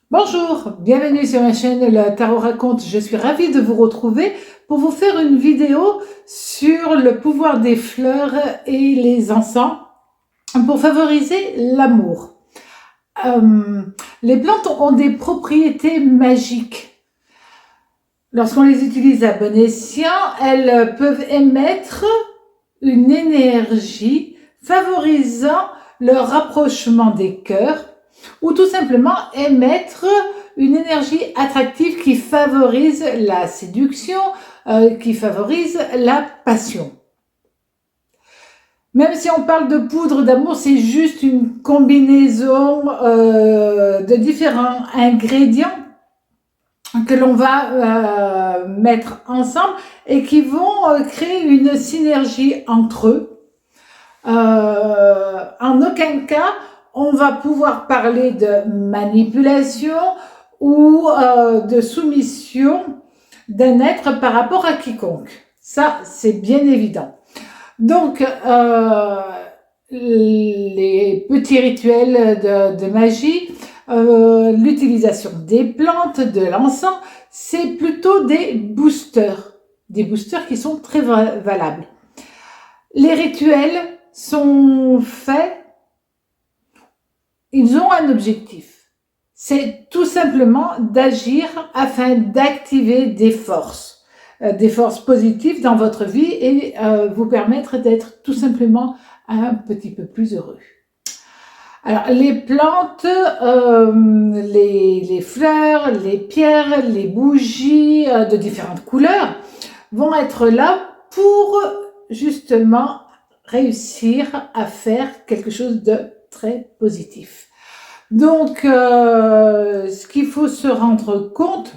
Bonjour, bienvenue sur ma chaîne Le Tarot Raconte. Je suis ravie de vous retrouver pour vous faire une vidéo sur le pouvoir des fleurs et les encens pour favoriser l'amour. Les plantes ont des propriétés magiques. Lorsqu'on les utilise à bon escient, elles peuvent émettre une énergie favorisant le rapprochement des cœurs ou tout simplement émettre une énergie attractive qui favorise la séduction, qui favorise la passion. Même si on parle de poudre d'amour, c'est juste une combinaison de différents ingrédients que l'on va mettre ensemble et qui vont créer une synergie entre eux. En aucun cas, on va pouvoir parler de manipulation ou de soumission d'un être par rapport à quiconque. Ça, c'est bien évident. Donc, les petits rituels de magie, l'utilisation des plantes, de l'encens, c'est plutôt des boosters qui sont très valables. Les rituels sont faits, ils ont un objectif. C'est tout simplement d'agir afin d'activer des forces positives dans votre vie et vous permettre d'être tout simplement un petit peu plus heureux. Alors, les plantes, les fleurs, les pierres, les bougies de différentes couleurs vont être là pour justement réussir à faire quelque chose de très positif. Donc, ce qu'il faut se rendre compte,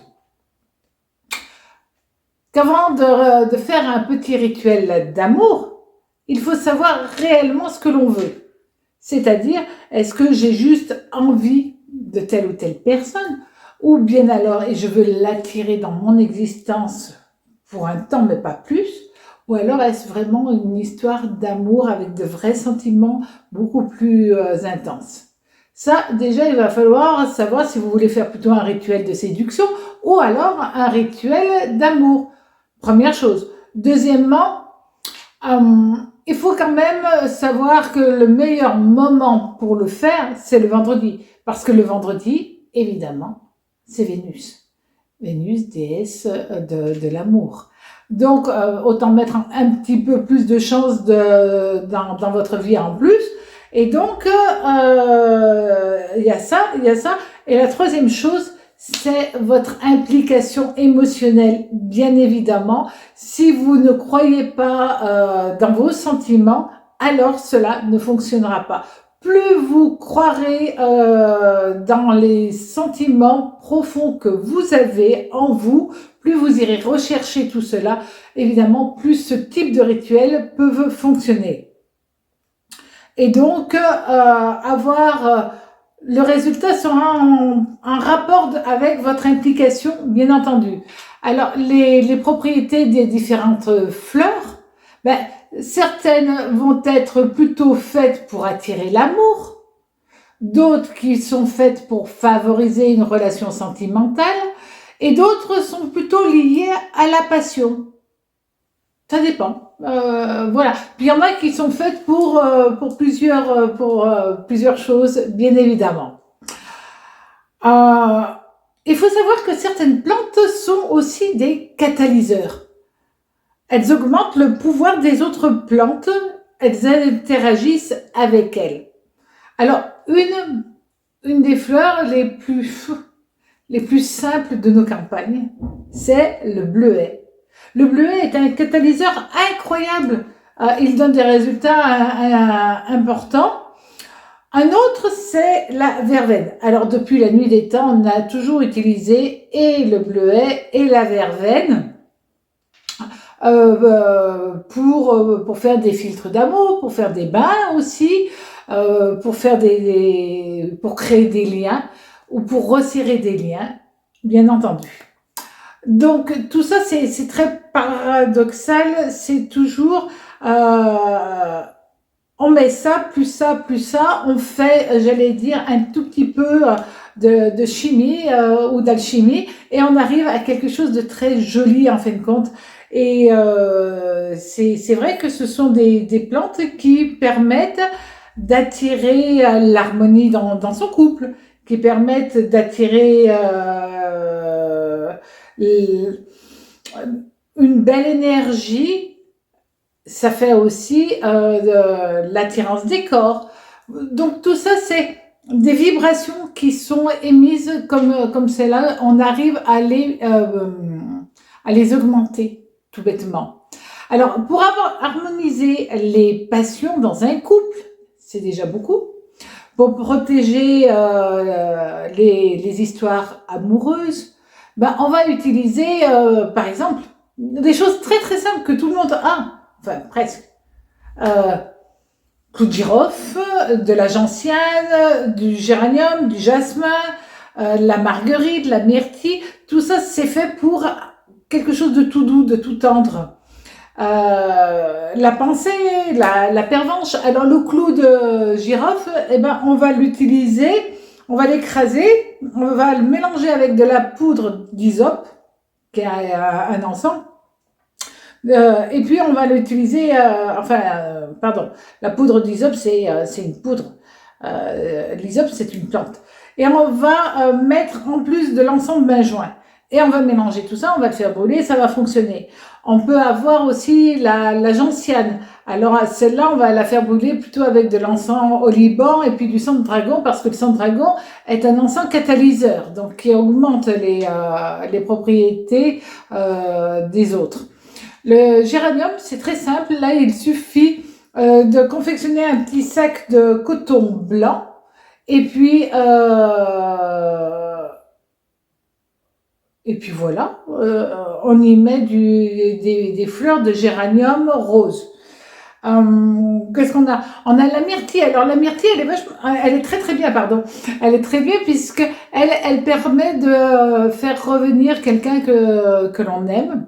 qu'avant de faire un petit rituel d'amour, il faut savoir réellement ce que l'on veut. C'est-à-dire, est-ce que j'ai juste envie de telle ou telle personne, ou bien alors, et je veux l'attirer dans mon existence pour un temps, mais pas plus, ou alors est-ce vraiment une histoire d'amour avec de vrais sentiments beaucoup plus intenses? Ça, déjà, il va falloir savoir si vous voulez faire plutôt un rituel de séduction ou alors un rituel d'amour. Première chose. Deuxièmement, il faut quand même savoir que le meilleur moment pour le faire, c'est le vendredi. Parce que le vendredi, évidemment, c'est Vénus. Vénus, déesse de l'amour. Donc, autant mettre un petit peu plus de chance dans votre vie en plus. Et donc, il y a ça. Et la troisième chose, c'est votre implication émotionnelle, bien évidemment. Si vous ne croyez pas dans vos sentiments, alors cela ne fonctionnera pas. Plus vous croirez dans les sentiments profonds que vous avez en vous, plus vous irez rechercher tout cela. Évidemment, plus ce type de rituel peut fonctionner. Et donc, le résultat sera en rapport avec votre implication, bien entendu. Alors, les propriétés des différentes fleurs, certaines vont être plutôt faites pour attirer l'amour, d'autres qui sont faites pour favoriser une relation sentimentale, et d'autres sont plutôt liées à la passion. Ça dépend. Voilà. Puis il y en a qui sont faites pour plusieurs choses, bien évidemment. Il faut savoir que certaines plantes sont aussi des catalyseurs. Elles augmentent le pouvoir des autres plantes, elles interagissent avec elles. Alors, une des fleurs les plus simples de nos campagnes, c'est le bleuet. Le bleuet est un catalyseur incroyable. Il donne des résultats importants. Un autre, c'est la verveine. Alors, depuis la nuit des temps, on a toujours utilisé et le bleuet et la verveine pour faire des filtres d'amour, pour faire des bains aussi, pour créer des liens ou pour resserrer des liens, bien entendu. Donc tout ça c'est très paradoxal, c'est toujours on met ça, plus ça, on fait, j'allais dire, un tout petit peu de chimie ou d'alchimie, et on arrive à quelque chose de très joli en fin de compte. Et c'est vrai que ce sont des plantes qui permettent d'attirer l'harmonie dans son couple, qui permettent d'attirer une belle énergie. Ça fait aussi de l'attirance des corps. Donc tout ça, c'est des vibrations qui sont émises comme celle-là. On arrive à les augmenter, tout bêtement. Alors, pour harmoniser les passions dans un couple, c'est déjà beaucoup. Pour protéger les histoires amoureuses, ben, on va utiliser, par exemple, des choses très très simples que tout le monde a, enfin presque. Clou de girofle, de la gentiane, du géranium, du jasmin, la marguerite, la myrtille, tout ça c'est fait pour quelque chose de tout doux, de tout tendre. La pensée, la pervenche. Alors le clou de girofle, eh ben, on va l'utiliser, on va l'écraser, on va le mélanger avec de la poudre d'hysope, qui est un encens. Et puis on va l'utiliser, la poudre d'hysope c'est une poudre. L'hysope c'est une plante. Et on va mettre en plus de l'encens de benjoin. Et on va mélanger tout ça, on va le faire brûler, ça va fonctionner. On peut avoir aussi la gentiane. Alors celle-là, on va la faire brûler plutôt avec de l'encens au Liban et puis du sang de dragon, parce que le sang de dragon est un encens catalyseur, donc qui augmente les propriétés des autres. Le géranium, c'est très simple. Là, il suffit de confectionner un petit sac de coton blanc et puis voilà, on y met des fleurs de géranium rose. Qu'est-ce qu'on a? On a la myrtille. Alors la myrtille, elle est très très bien, pardon. Elle est très bien puisque elle permet de faire revenir quelqu'un que l'on aime.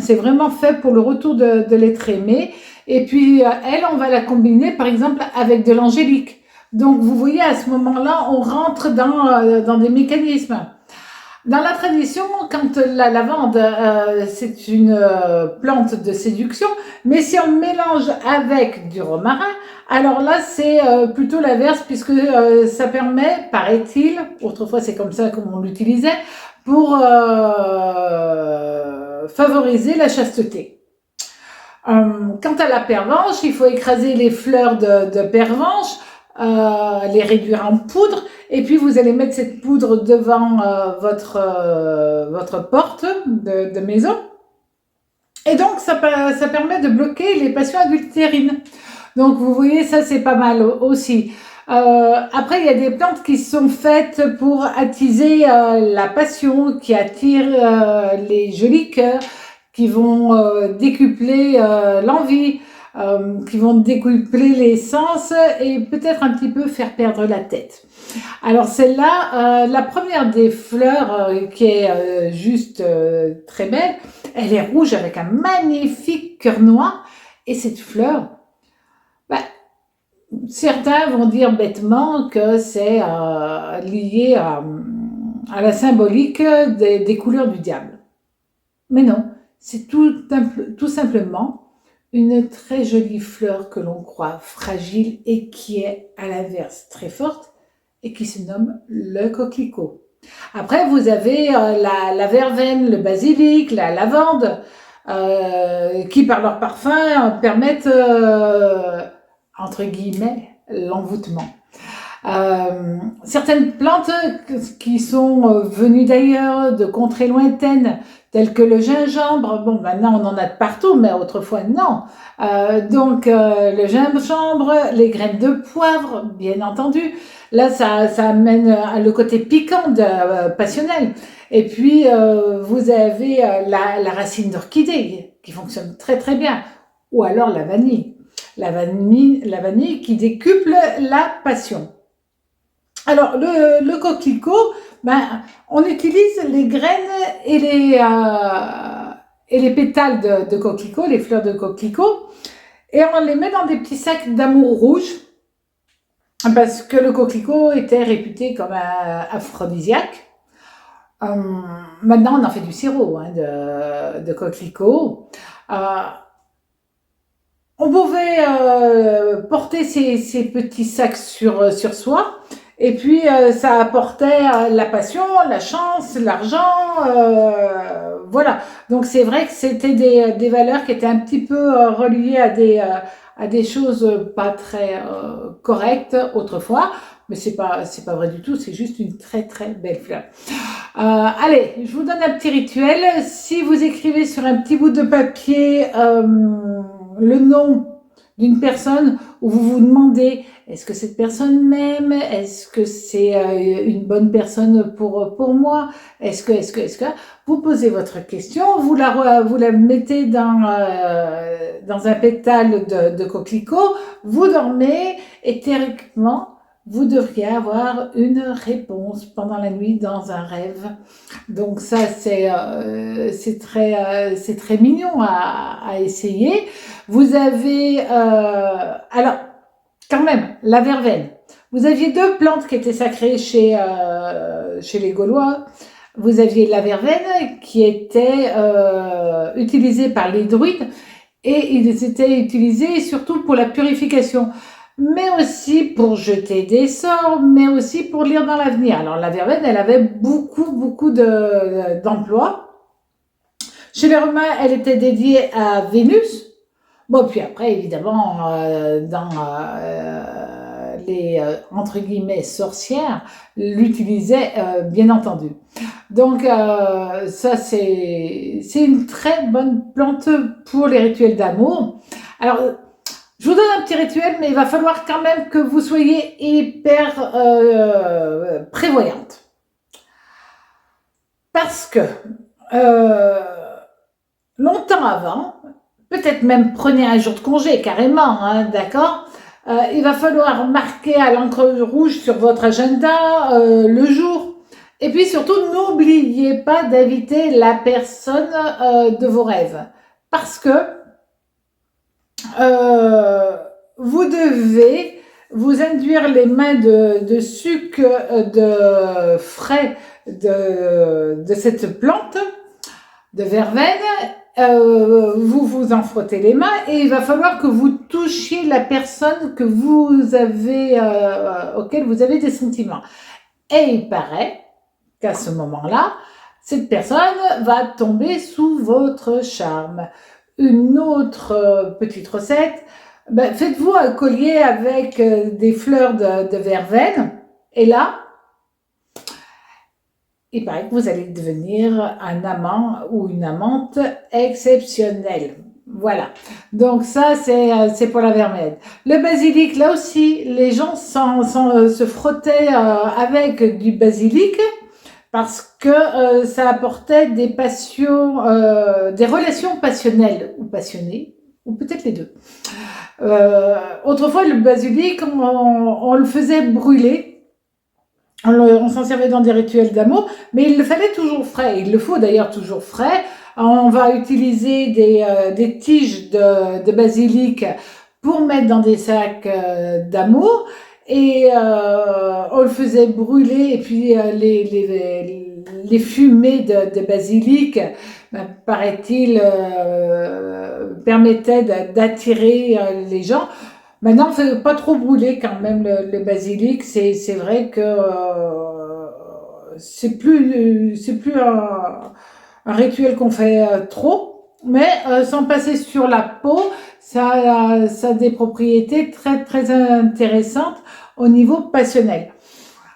C'est vraiment fait pour le retour de l'être aimé. Et puis on va la combiner par exemple avec de l'angélique. Donc vous voyez, à ce moment-là, on rentre dans des mécanismes. Dans la tradition, quand la lavande, c'est une plante de séduction, mais si on mélange avec du romarin, alors là, c'est plutôt l'inverse, puisque ça permet, paraît-il, autrefois c'est comme ça qu'on l'utilisait, pour favoriser la chasteté. Quant à la pervenche, il faut écraser les fleurs de pervenche, les réduire en poudre, et puis vous allez mettre cette poudre devant votre porte de maison. Et donc ça permet de bloquer les passions adultérines. Donc vous voyez, ça c'est pas mal aussi. Après, il y a des plantes qui sont faites pour attiser la passion, qui attirent les jolis cœurs, qui vont décupler l'envie, qui vont décupler les sens et peut-être un petit peu faire perdre la tête. Alors celle-là, la première des fleurs qui est juste très belle, elle est rouge avec un magnifique cœur noir. Et cette fleur, certains vont dire bêtement que c'est lié à la symbolique des couleurs du diable. Mais non, c'est tout simplement une très jolie fleur que l'on croit fragile et qui est à l'inverse très forte et qui se nomme le coquelicot. Après, vous avez la verveine, le basilic, la lavande, qui par leur parfum permettent, entre guillemets, l'envoûtement. Certaines plantes qui sont venues d'ailleurs, de contrées lointaines, telles que le gingembre, bon maintenant on en a de partout, mais autrefois non. Donc le gingembre, les graines de poivre, bien entendu, là ça amène le côté piquant, passionnel. Et puis vous avez la racine d'orchidée qui fonctionne très très bien, ou alors la vanille. La vanille qui décuple la passion. Alors, le coquelicot, on utilise les graines et les pétales de coquelicot, les fleurs de coquelicot, et on les met dans des petits sacs d'amour rouge. parce que le coquelicot était réputé comme un aphrodisiaque. Euh, Maintenant, on en fait du sirop hein, de coquelicot. Euh, on pouvait porter ces petits sacs sur soi. Et puis, ça apportait la passion, la chance, l'argent. Voilà. Donc, c'est vrai que c'était des valeurs qui étaient un petit peu reliées à des choses pas très correctes autrefois. Mais c'est pas vrai du tout. C'est juste une très, très belle fleur. Allez, je vous donne un petit rituel. Si vous écrivez sur un petit bout de papier le nom d'une personne où vous vous demandez est-ce que cette personne m'aime, est-ce que c'est une bonne personne pour moi, est-ce que vous posez votre question, vous la mettez dans un pétale de coquelicot, vous dormez et théoriquement vous devriez avoir une réponse pendant la nuit dans un rêve. Donc ça, c'est très mignon à essayer. Vous avez, alors, quand même, la verveine. Vous aviez deux plantes qui étaient sacrées chez les Gaulois. Vous aviez la verveine qui était utilisée par les druides et ils étaient utilisés surtout pour la purification, mais aussi pour jeter des sorts, mais aussi pour lire dans l'avenir. Alors la verveine, elle avait beaucoup d'emplois. Chez les Romains, elle était dédiée à Vénus. Bon, puis après, évidemment, dans les entre guillemets sorcières, l'utilisaient bien entendu. Donc ça, c'est une très bonne plante pour les rituels d'amour. Alors, je vous donne un petit rituel, mais il va falloir quand même que vous soyez hyper prévoyante. Parce que longtemps avant, peut-être même prenez un jour de congé carrément, hein, d'accord, il va falloir marquer à l'encre rouge sur votre agenda le jour. Et puis surtout, n'oubliez pas d'inviter la personne de vos rêves. Parce que vous devez vous induire les mains de sucre de frais de cette plante de verveine. Vous vous en frottez les mains et il va falloir que vous touchiez la personne que vous avez, auquel vous avez des sentiments. Et il paraît qu'à ce moment-là, cette personne va tomber sous votre charme. Une autre petite recette, faites-vous un collier avec des fleurs de verveine et là, il paraît que vous allez devenir un amant ou une amante exceptionnelle. Voilà. Donc ça, c'est pour la verveine. Le basilic, là aussi, les gens se frottaient avec du basilic parce que ça apportait des passions, des relations passionnelles ou passionnées, ou peut-être les deux. Autrefois, le basilic, on le faisait brûler. On s'en servait dans des rituels d'amour, mais il le fallait toujours frais. Il le faut d'ailleurs toujours frais. On va utiliser des tiges de basilic pour mettre dans des sacs d'amour. Et on le faisait brûler. Et puis les fumées de basilic, paraît-il, permettaient d'attirer les gens. Maintenant, on ne fait pas trop brûler quand même le basilic. C'est vrai que c'est plus un rituel qu'on fait trop, mais sans passer sur la peau, ça a des propriétés très intéressantes au niveau passionnel.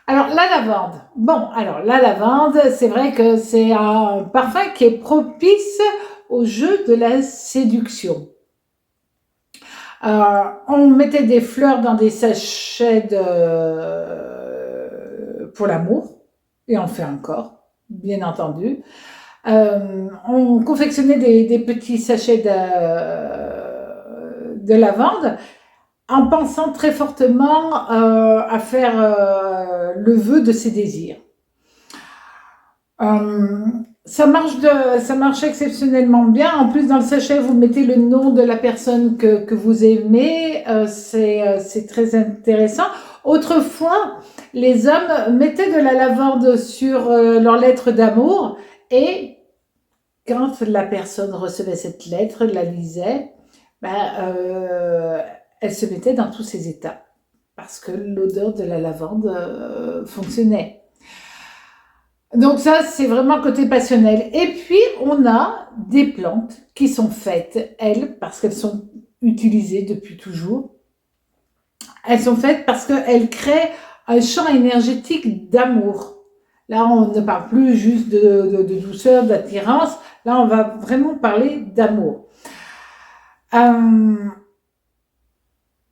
Alors la lavande. Bon, alors la lavande, c'est vrai que c'est un parfum qui est propice au jeu de la séduction. On mettait des fleurs dans des sachets pour l'amour, et on fait encore, bien entendu. On confectionnait des petits sachets de lavande en pensant très fortement à faire le vœu de ses désirs. Ça marche exceptionnellement bien. En plus, dans le sachet, vous mettez le nom de la personne que vous aimez. C'est très intéressant. Autrefois, les hommes mettaient de la lavande sur leur lettre d'amour et quand la personne recevait cette lettre, la lisait, ben, elle se mettait dans tous ses états parce que l'odeur de la lavande fonctionnait. Donc ça, c'est vraiment côté passionnel. Et puis, on a des plantes qui sont faites, elles, parce qu'elles sont utilisées depuis toujours. Elles sont faites parce qu'elles créent un champ énergétique d'amour. Là, on ne parle plus juste de douceur, d'attirance. Là, on va vraiment parler d'amour.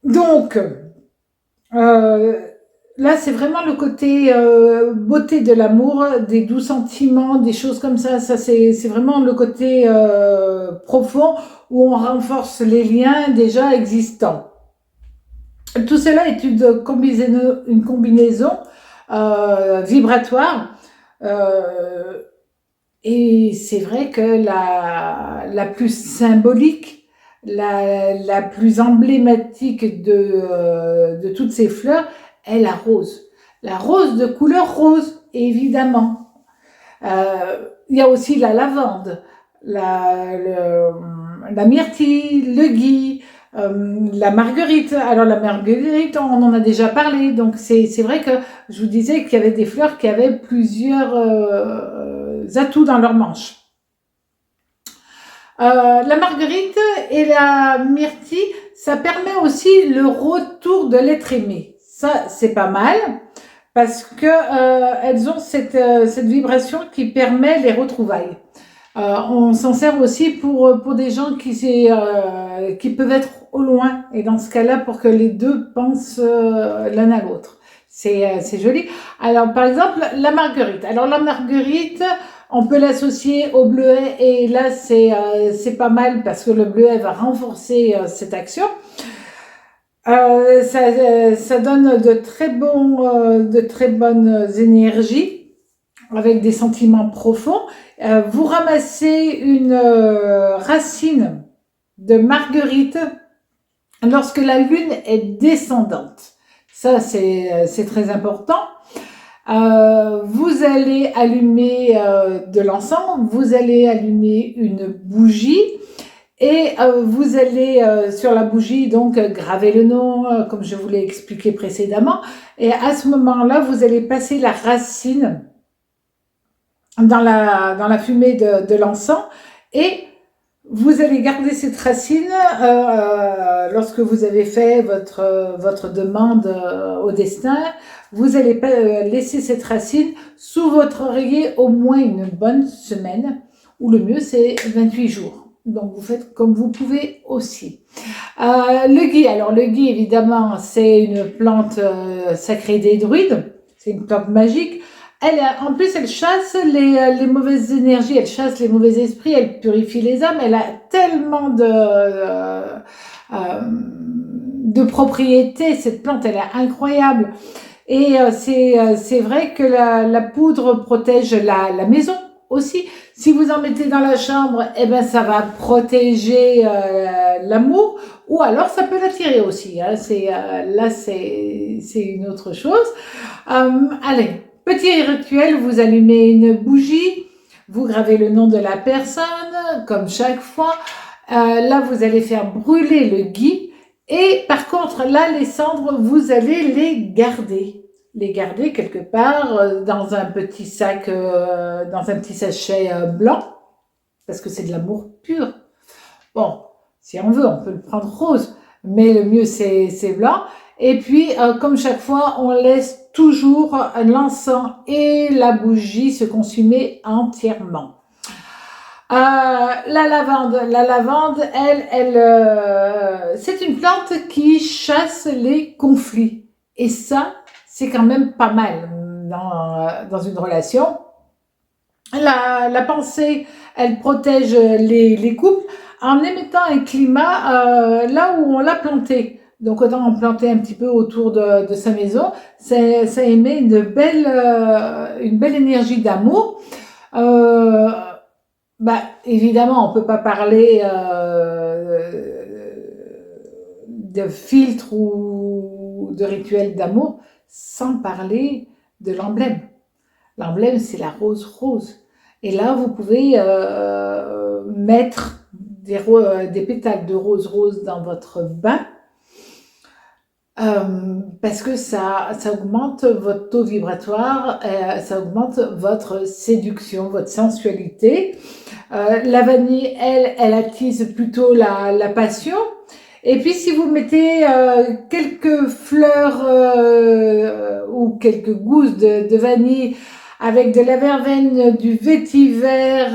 Donc, là, c'est vraiment le côté beauté de l'amour, des doux sentiments, des choses comme ça. Ça, c'est vraiment le côté profond où on renforce les liens déjà existants. Tout cela est une combinaison vibratoire. Et c'est vrai que la plus symbolique, la plus emblématique de toutes ces fleurs est la rose. La rose de couleur rose, évidemment. Il y a aussi la lavande, la myrtille, le gui, la marguerite. Alors la marguerite, on en a déjà parlé. Donc c'est vrai que je vous disais qu'il y avait des fleurs qui avaient plusieurs atouts dans leur manche. La marguerite et la myrtille, ça permet aussi le retour de l'être aimé. Ça, c'est pas mal parce que elles ont cette vibration qui permet les retrouvailles. On s'en sert aussi pour des gens qui peuvent être au loin. Et dans ce cas-là, pour que les deux pensent l'un à l'autre. C'est joli. Alors, par exemple, la marguerite. Alors, la marguerite, on peut l'associer au bleuet. Et là, c'est pas mal parce que le bleuet va renforcer cette action. Ça donne de très bonnes énergies avec des sentiments profonds. Vous ramassez une racine de marguerite lorsque la lune est descendante. Ça, c'est très important. Vous allez allumer de l'encens, vous allez allumer une bougie et vous allez sur la bougie donc graver le nom comme je vous l'ai expliqué précédemment. Et à ce moment-là, vous allez passer la racine dans la fumée de l'encens et vous allez garder cette racine lorsque vous avez fait votre demande au destin. Vous allez laisser cette racine sous votre oreiller au moins une bonne semaine, ou le mieux c'est 28 jours. Donc vous faites comme vous pouvez aussi. Le gui, alors le gui évidemment c'est une plante sacrée des druides, c'est une plante magique. En plus, elle chasse les mauvaises énergies, elle chasse les mauvais esprits, elle purifie les âmes. Elle a tellement de propriétés, cette plante, elle est incroyable. Et c'est vrai que la poudre protège la maison aussi. Si vous en mettez dans la chambre, eh ben ça va protéger l'amour, ou alors ça peut l'attirer aussi. Hein. Là, c'est une autre chose. Allez. Petit rituel, vous allumez une bougie, vous gravez le nom de la personne, comme chaque fois. Là, vous allez faire brûler le gui. Et par contre, là, les cendres, vous allez les garder. Les garder quelque part dans un petit sac, dans un petit sachet blanc, parce que c'est de l'amour pur. Bon, si on veut, on peut le prendre rose, mais le mieux, c'est blanc. Et puis, comme chaque fois, on laisse toujours l'encens et la bougie se consumer entièrement. La lavande, c'est une plante qui chasse les conflits. Et ça, c'est quand même pas mal dans une relation. La pensée, elle protège les couples en émettant un climat là où on l'a planté. Donc, autant en planter un petit peu autour de sa maison, ça émet une belle énergie d'amour. Évidemment, on peut pas parler de filtre ou de rituel d'amour, sans parler de l'emblème. L'emblème, c'est la rose rose. Et là, vous pouvez mettre des pétales de rose rose dans votre bain parce que ça augmente votre taux vibratoire, ça augmente votre séduction, votre sensualité. La vanille, elle attise plutôt la passion. Et puis si vous mettez quelques fleurs ou quelques gousses de vanille avec de la verveine, du vétiver,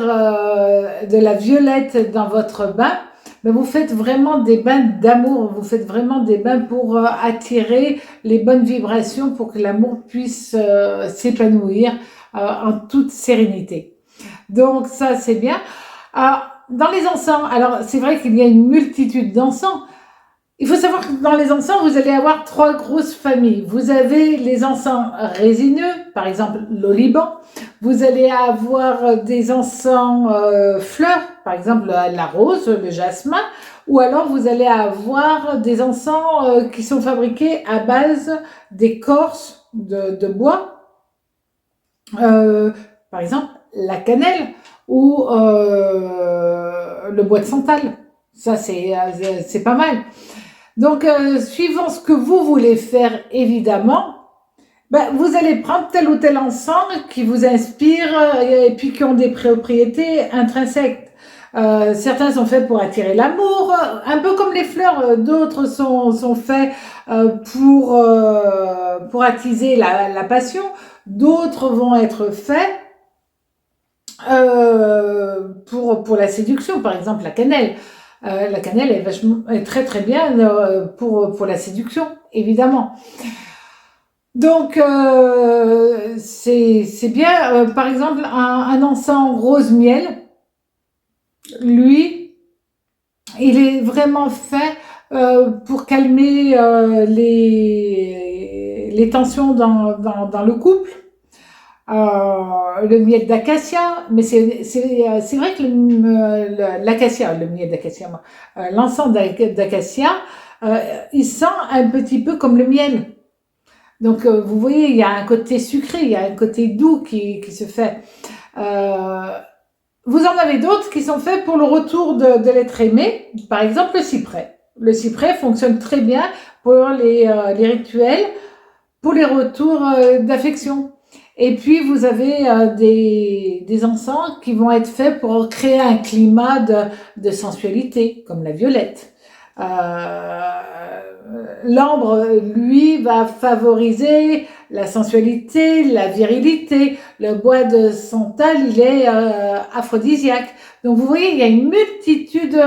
de la violette dans votre bain, ben vous faites vraiment des bains d'amour, vous faites vraiment des bains pour attirer les bonnes vibrations pour que l'amour puisse s'épanouir en toute sérénité. Donc ça c'est bien. Dans les encens, alors c'est vrai qu'il y a une multitude d'encens. Il faut savoir que dans les encens, vous allez avoir 3 grosses familles. Vous avez les encens résineux, par exemple l'oliban. Vous allez avoir des encens fleurs, par exemple la rose, le jasmin. Ou alors vous allez avoir des encens qui sont fabriqués à base d'écorce de bois. Par exemple la cannelle ou le bois de santal. Ça c'est pas mal. Donc, suivant ce que vous voulez faire, évidemment, ben, vous allez prendre tel ou tel encens qui vous inspire et puis qui ont des propriétés intrinsèques. Certains sont faits pour attirer l'amour, un peu comme les fleurs. D'autres sont faits pour attiser la passion. D'autres vont être faits pour la séduction, par exemple la cannelle. La cannelle est très très bien pour la séduction, évidemment. Donc c'est bien. Par exemple, un encens rose miel, lui, il est vraiment fait pour calmer les tensions dans le couple. Le miel d'acacia, mais c'est vrai que l'acacia, le miel d'acacia, l'encens d'acacia, il sent un petit peu comme le miel. Donc vous voyez, il y a un côté sucré, il y a un côté doux qui se fait. Vous en avez d'autres qui sont faits pour le retour de l'être aimé, par exemple le cyprès. Le cyprès fonctionne très bien pour les rituels, pour les retours d'affection. Et puis, vous avez des encens qui vont être faits pour créer un climat de sensualité, comme la violette. L'ambre, lui, va favoriser la sensualité, la virilité. Le bois de santal, il est aphrodisiaque. Donc, vous voyez, il y a une multitude,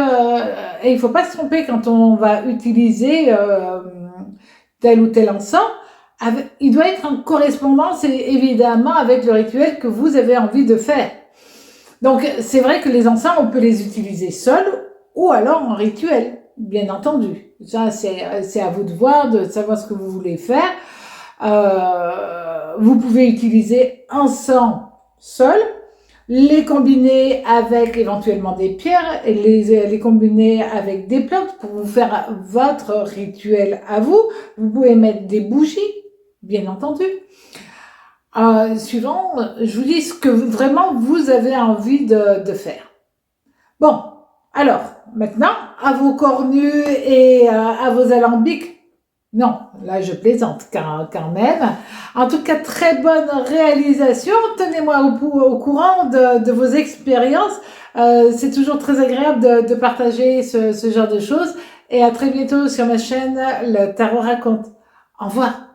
et il ne faut pas se tromper quand on va utiliser tel ou tel encens. Il doit être en correspondance évidemment avec le rituel que vous avez envie de faire. Donc c'est vrai que les encens, on peut les utiliser seuls ou alors en rituel, bien entendu. Ça c'est à vous de voir, de savoir ce que vous voulez faire. Vous pouvez utiliser encens seul, les combiner avec éventuellement des pierres et les combiner avec des plantes pour vous faire votre rituel à vous. Vous pouvez mettre des bougies, bien entendu. Suivant, je vous dis ce que vraiment vous avez envie de faire. Bon, alors, maintenant, à vos cornues et à vos alambics. Non, là je plaisante quand même. En tout cas, très bonne réalisation. Tenez-moi au courant de vos expériences. C'est toujours très agréable de partager ce genre de choses. Et à très bientôt sur ma chaîne Le Tarot Raconte. Au revoir.